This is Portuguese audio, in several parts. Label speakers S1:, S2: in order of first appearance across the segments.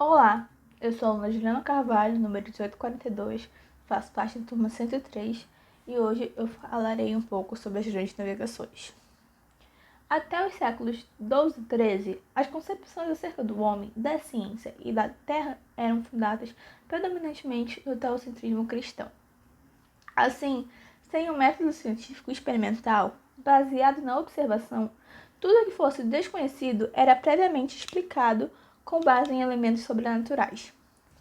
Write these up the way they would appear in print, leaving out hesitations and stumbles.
S1: Olá, eu sou a aluna Juliana Carvalho, número 1842, faço parte da turma 103 e hoje eu falarei um pouco sobre as grandes navegações. Até os séculos XII e XIII, as concepções acerca do homem, da ciência e da terra eram fundadas predominantemente no teocentrismo cristão. Assim, sem um método científico experimental, baseado na observação, tudo que fosse desconhecido era previamente explicado com base em elementos sobrenaturais.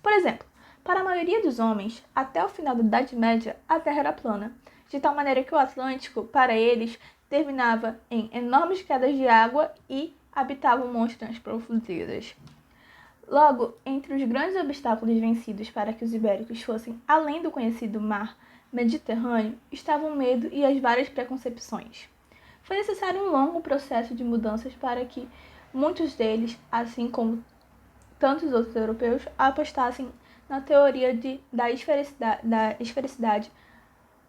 S1: Por exemplo, para a maioria dos homens, até o final da Idade Média, a Terra era plana, de tal maneira que o Atlântico, para eles, terminava em enormes quedas de água e habitavam monstros nas profundezas. Logo, entre os grandes obstáculos vencidos para que os ibéricos fossem além do conhecido mar Mediterrâneo, estavam o medo e as várias preconcepções. Foi necessário um longo processo de mudanças para que muitos deles, assim como tantos outros europeus, apostassem na teoria da esfericidade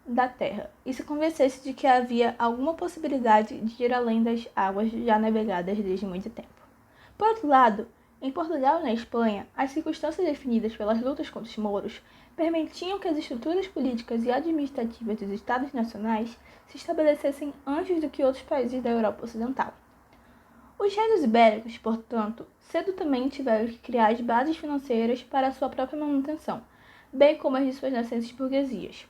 S1: da Terra e se convencesse de que havia alguma possibilidade de ir além das águas já navegadas desde muito tempo. Por outro lado, em Portugal e na Espanha, as circunstâncias definidas pelas lutas contra os mouros permitiam que as estruturas políticas e administrativas dos Estados nacionais se estabelecessem antes do que outros países da Europa Ocidental. Os reinos ibéricos, portanto, cedo também tiveram que criar as bases financeiras para a sua própria manutenção, bem como as de suas nascentes burguesias.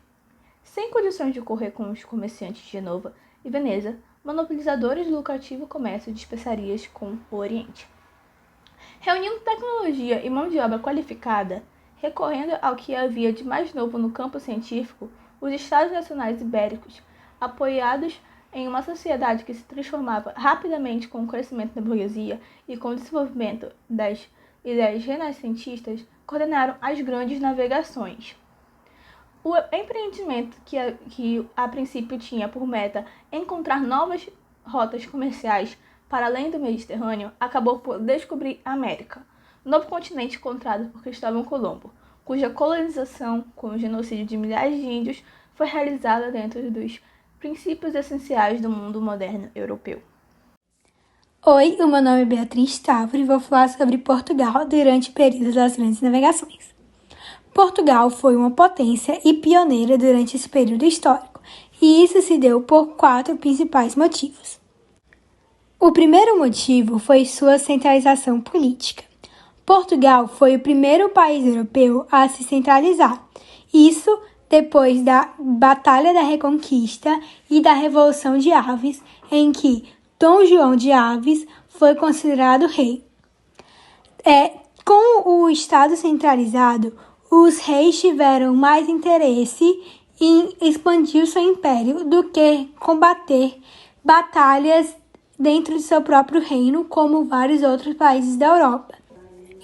S1: Sem condições de correr com os comerciantes de Genova e Veneza, monopolizadores do lucrativo comércio de especiarias com o Oriente. Reunindo tecnologia e mão de obra qualificada, recorrendo ao que havia de mais novo no campo científico, os Estados Nacionais Ibéricos, apoiados em uma sociedade que se transformava rapidamente com o crescimento da burguesia e com o desenvolvimento das ideias renascentistas, coordenaram as grandes navegações. O empreendimento que a princípio tinha por meta encontrar novas rotas comerciais para além do Mediterrâneo acabou por descobrir a América, novo continente encontrado por Cristóvão Colombo, cuja colonização, com o genocídio de milhares de índios, foi realizada dentro dos princípios essenciais do mundo moderno europeu.
S2: Oi, o meu nome é Beatriz Távora e vou falar sobre Portugal durante o período das grandes navegações. Portugal foi uma potência e pioneira durante esse período histórico, e isso se deu por 4 principais motivos. O primeiro motivo foi sua centralização política. Portugal foi o primeiro país europeu a se centralizar. Isso depois da Batalha da Reconquista e da Revolução de Aves, em que Dom João de Aves foi considerado rei. Com o Estado centralizado, os reis tiveram mais interesse em expandir seu império do que combater batalhas dentro de seu próprio reino, como vários outros países da Europa.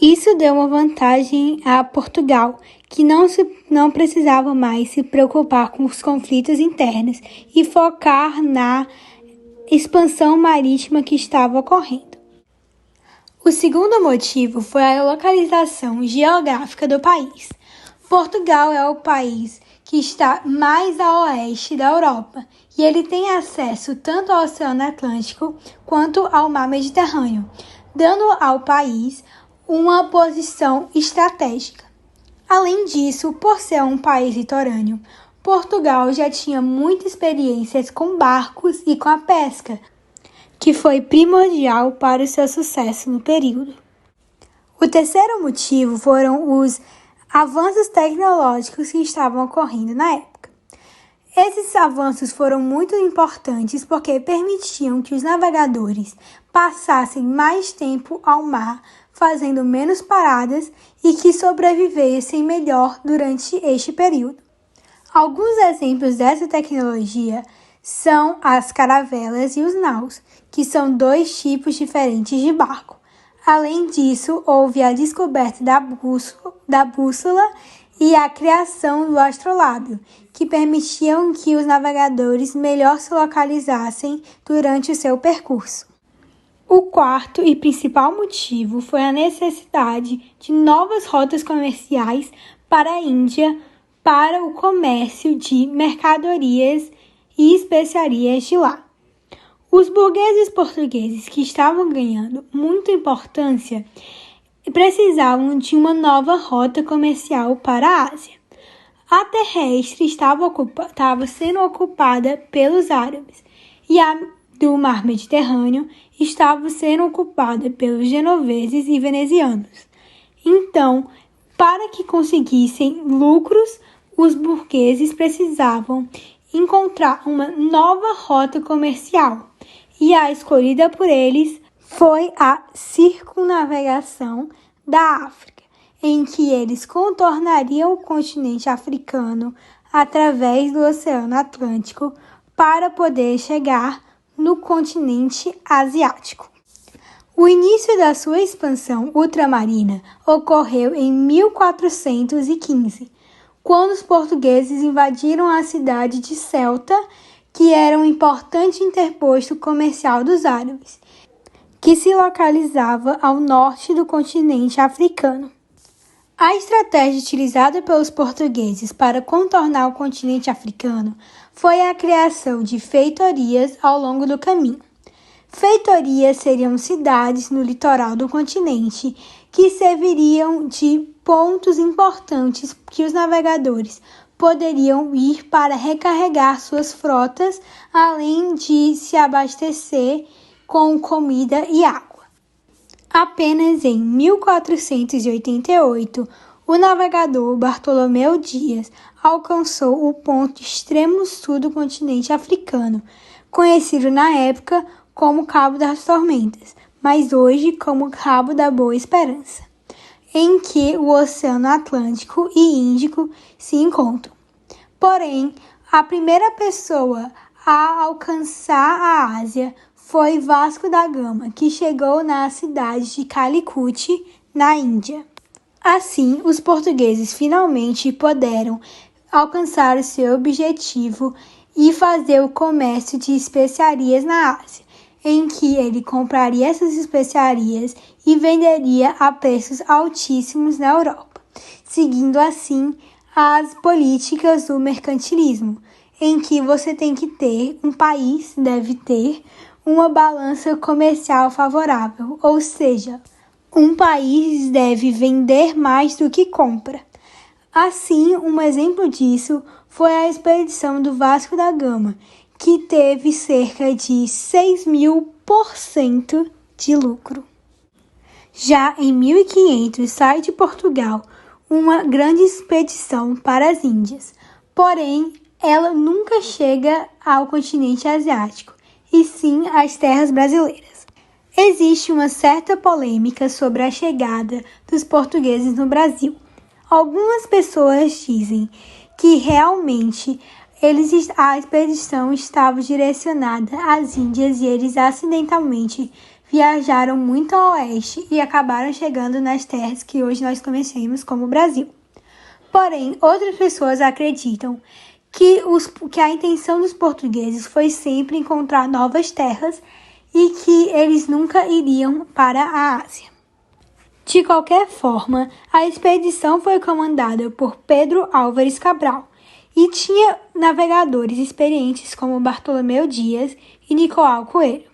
S2: Isso deu uma vantagem a Portugal, que não precisava mais se preocupar com os conflitos internos e focar na expansão marítima que estava ocorrendo. O segundo motivo foi a localização geográfica do país. Portugal é o país que está mais a oeste da Europa e ele tem acesso tanto ao Oceano Atlântico quanto ao Mar Mediterrâneo, dando ao país uma posição estratégica. Além disso, por ser um país litorâneo, Portugal já tinha muitas experiências com barcos e com a pesca, que foi primordial para o seu sucesso no período. O terceiro motivo foram os avanços tecnológicos que estavam ocorrendo na época. Esses avanços foram muito importantes porque permitiam que os navegadores passassem mais tempo ao mar, fazendo menos paradas e que sobrevivessem melhor durante este período. Alguns exemplos dessa tecnologia são as caravelas e os naus, que são 2 tipos diferentes de barco. Além disso, houve a descoberta da bússola e a criação do astrolábio, que permitiam que os navegadores melhor se localizassem durante o seu percurso. O quarto e principal motivo foi a necessidade de novas rotas comerciais para a Índia para o comércio de mercadorias e especiarias de lá. Os burgueses portugueses, que estavam ganhando muita importância, precisavam de uma nova rota comercial para a Ásia. A terrestre estava sendo ocupada pelos árabes e a do mar Mediterrâneo estava sendo ocupada pelos genoveses e venezianos. Então, para que conseguissem lucros, os burgueses precisavam encontrar uma nova rota comercial, e a escolhida por eles foi a circunnavegação da África, em que eles contornariam o continente africano através do Oceano Atlântico para poder chegar no continente asiático. O início da sua expansão ultramarina ocorreu em 1415, quando os portugueses invadiram a cidade de Ceuta, que era um importante interposto comercial dos árabes, que se localizava ao norte do continente africano. A estratégia utilizada pelos portugueses para contornar o continente africano foi a criação de feitorias ao longo do caminho. Feitorias seriam cidades no litoral do continente que serviriam de pontos importantes que os navegadores poderiam ir para recarregar suas frotas, além de se abastecer com comida e água. Apenas em 1488, o navegador Bartolomeu Dias alcançou o ponto extremo sul do continente africano, conhecido na época como Cabo das Tormentas, mas hoje como Cabo da Boa Esperança, em que o Oceano Atlântico e Índico se encontram. Porém, a primeira pessoa a alcançar a Ásia foi Vasco da Gama, que chegou na cidade de Calicut, na Índia. Assim, os portugueses finalmente puderam alcançar o seu objetivo e fazer o comércio de especiarias na Ásia, em que ele compraria essas especiarias e venderia a preços altíssimos na Europa, seguindo assim as políticas do mercantilismo, em que um país deve ter uma balança comercial favorável, ou seja, um país deve vender mais do que compra. Assim, um exemplo disso foi a expedição do Vasco da Gama, que teve cerca de 6.000% de lucro. Já em 1500 sai de Portugal uma grande expedição para as Índias, porém ela nunca chega ao continente asiático, e sim às terras brasileiras. Existe uma certa polêmica sobre a chegada dos portugueses no Brasil. Algumas pessoas dizem que realmente a expedição estava direcionada às Índias e eles acidentalmente viajaram muito ao oeste e acabaram chegando nas terras que hoje nós conhecemos como Brasil. Porém, outras pessoas acreditam que a intenção dos portugueses foi sempre encontrar novas terras e que eles nunca iriam para a Ásia. De qualquer forma, a expedição foi comandada por Pedro Álvares Cabral e tinha navegadores experientes como Bartolomeu Dias e Nicolau Coelho.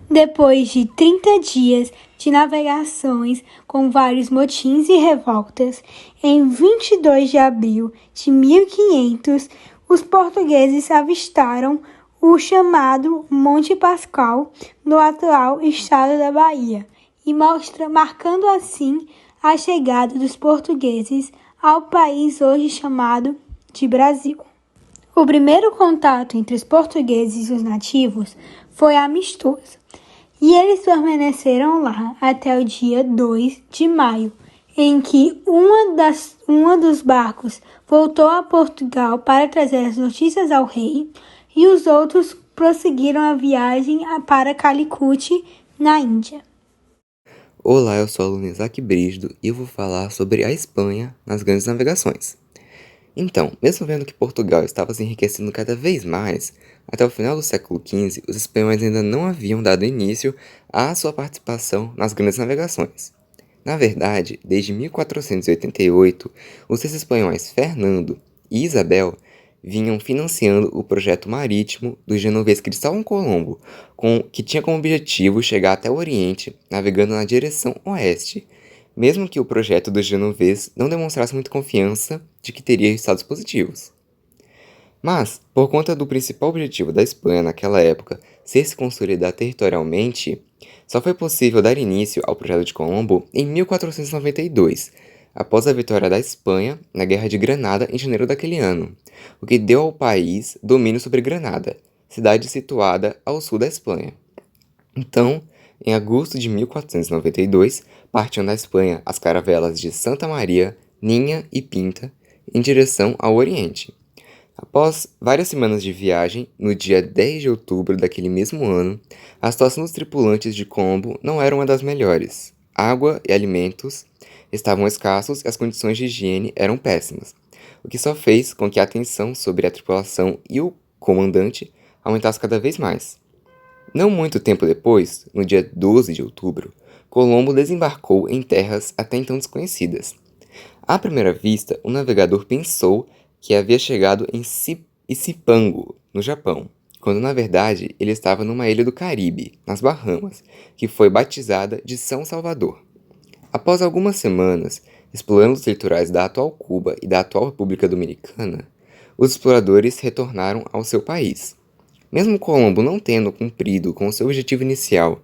S2: Depois de 30 dias de navegações com vários motins e revoltas, em 22 de abril de 1500, os portugueses avistaram o chamado Monte Pascoal no atual estado da Bahia, e marcando assim a chegada dos portugueses ao país hoje chamado de Brasil. O primeiro contato entre os portugueses e os nativos foi amistoso, e eles permaneceram lá até o dia 2 de maio, em que uma dos barcos voltou a Portugal para trazer as notícias ao rei, e os outros prosseguiram a viagem para Calicut, na Índia.
S3: Olá, eu sou o aluno Isaac Brígido e eu vou falar sobre a Espanha nas grandes navegações. Então, mesmo vendo que Portugal estava se enriquecendo cada vez mais, até o final do século XV, os espanhóis ainda não haviam dado início à sua participação nas grandes navegações. Na verdade, desde 1488, os reis espanhóis Fernando e Isabel vinham financiando o projeto marítimo do genovês Cristóvão Colombo, que tinha como objetivo chegar até o Oriente, navegando na direção oeste, mesmo que o projeto dos genovês não demonstrasse muita confiança de que teria resultados positivos. Mas, por conta do principal objetivo da Espanha naquela época ser se consolidar territorialmente, só foi possível dar início ao projeto de Colombo em 1492, após a vitória da Espanha na Guerra de Granada em janeiro daquele ano, o que deu ao país domínio sobre Granada, cidade situada ao sul da Espanha. Então, em agosto de 1492, partiam da Espanha as caravelas de Santa Maria, Ninha e Pinta em direção ao Oriente. Após várias semanas de viagem, no dia 10 de outubro daquele mesmo ano, a situação dos tripulantes de Colombo não era uma das melhores. Água e alimentos estavam escassos e as condições de higiene eram péssimas, o que só fez com que a tensão sobre a tripulação e o comandante aumentasse cada vez mais. Não muito tempo depois, no dia 12 de outubro, Colombo desembarcou em terras até então desconhecidas. À primeira vista, o navegador pensou que havia chegado em Cipango, no Japão, quando na verdade ele estava numa ilha do Caribe, nas Bahamas, que foi batizada de São Salvador. Após algumas semanas explorando os litorais da atual Cuba e da atual República Dominicana, os exploradores retornaram ao seu país. Mesmo Colombo não tendo cumprido com seu objetivo inicial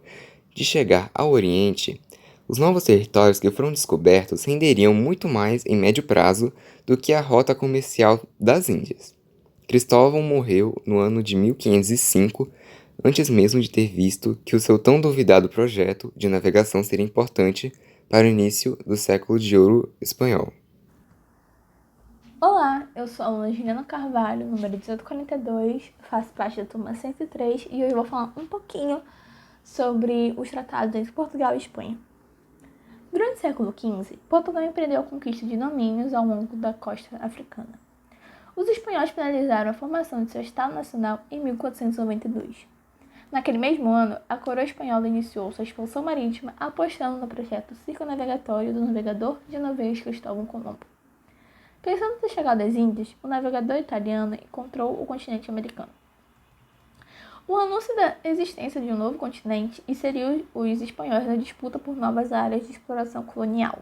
S3: de chegar ao Oriente, os novos territórios que foram descobertos renderiam muito mais em médio prazo do que a rota comercial das Índias. Cristóvão morreu no ano de 1505, antes mesmo de ter visto que o seu tão duvidado projeto de navegação seria importante para o início do século de ouro espanhol.
S1: Olá, eu sou a aluna Juliana Carvalho, número 1842, faço parte da turma 103 e hoje vou falar um pouquinho sobre os tratados entre Portugal e Espanha. Durante o século XV, Portugal empreendeu a conquista de domínios ao longo da costa africana. Os espanhóis finalizaram a formação de seu Estado Nacional em 1492. Naquele mesmo ano, a coroa espanhola iniciou sua expansão marítima apostando no projeto circunnavegatório do navegador genovês Cristóvão Colombo. Pensando ter chegado às Índias, o navegador italiano encontrou o continente americano. O anúncio da existência de um novo continente inseriu os espanhóis na disputa por novas áreas de exploração colonial.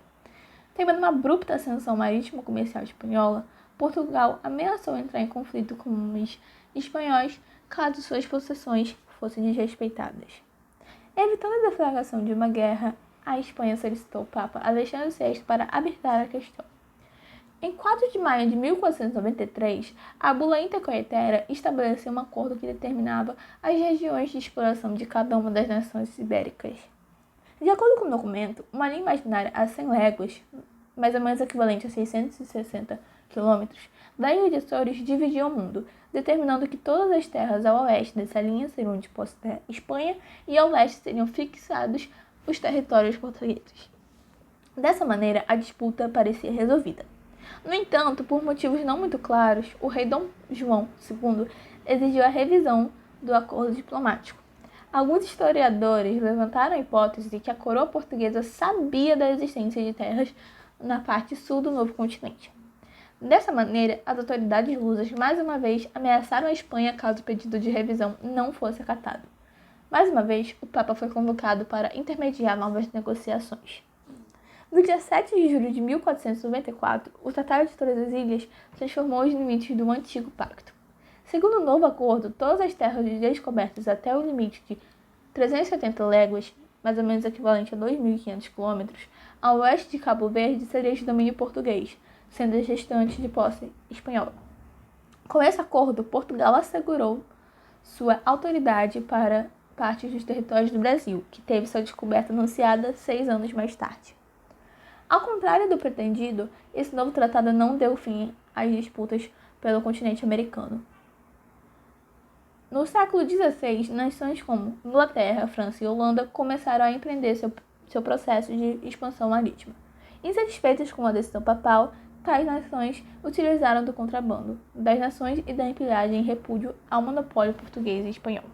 S1: Temendo uma abrupta ascensão marítima comercial espanhola, Portugal ameaçou entrar em conflito com os espanhóis caso suas possessões fossem desrespeitadas. Evitando a deflagração de uma guerra, a Espanha solicitou o Papa Alexandre VI para arbitrar a questão. Em 4 de maio de 1493, a Bula Intercoetera estabeleceu um acordo que determinava as regiões de exploração de cada uma das nações ibéricas. De acordo com o documento, uma linha imaginária a 100 léguas, mais ou menos equivalente a 660 quilômetros, da Ilha de Açores dividia o mundo, determinando que todas as terras ao oeste dessa linha seriam de posse da Espanha e ao leste seriam fixados os territórios portugueses. Dessa maneira, a disputa parecia resolvida. No entanto, por motivos não muito claros, o rei Dom João II exigiu a revisão do acordo diplomático. Alguns historiadores levantaram a hipótese de que a coroa portuguesa sabia da existência de terras na parte sul do novo continente. Dessa maneira, as autoridades lusas mais uma vez ameaçaram a Espanha caso o pedido de revisão não fosse acatado. Mais uma vez, o Papa foi convocado para intermediar novas negociações. No dia 7 de julho de 1494, o Tratado de Todas as Ilhas transformou os limites do antigo pacto. Segundo o novo acordo, todas as terras descobertas até o limite de 370 léguas, mais ou menos equivalente a 2.500 quilômetros, ao oeste de Cabo Verde seriam de domínio português, sendo as restantes de posse espanhola. Com esse acordo, Portugal assegurou sua autoridade para partes dos territórios do Brasil, que teve sua descoberta anunciada 6 anos mais tarde. Ao contrário do pretendido, esse novo tratado não deu fim às disputas pelo continente americano. No século XVI, nações como Inglaterra, França e Holanda começaram a empreender seu processo de expansão marítima. Insatisfeitas com a decisão papal, tais nações utilizaram do contrabando das nações e da empilhagem em repúdio ao monopólio português e espanhol.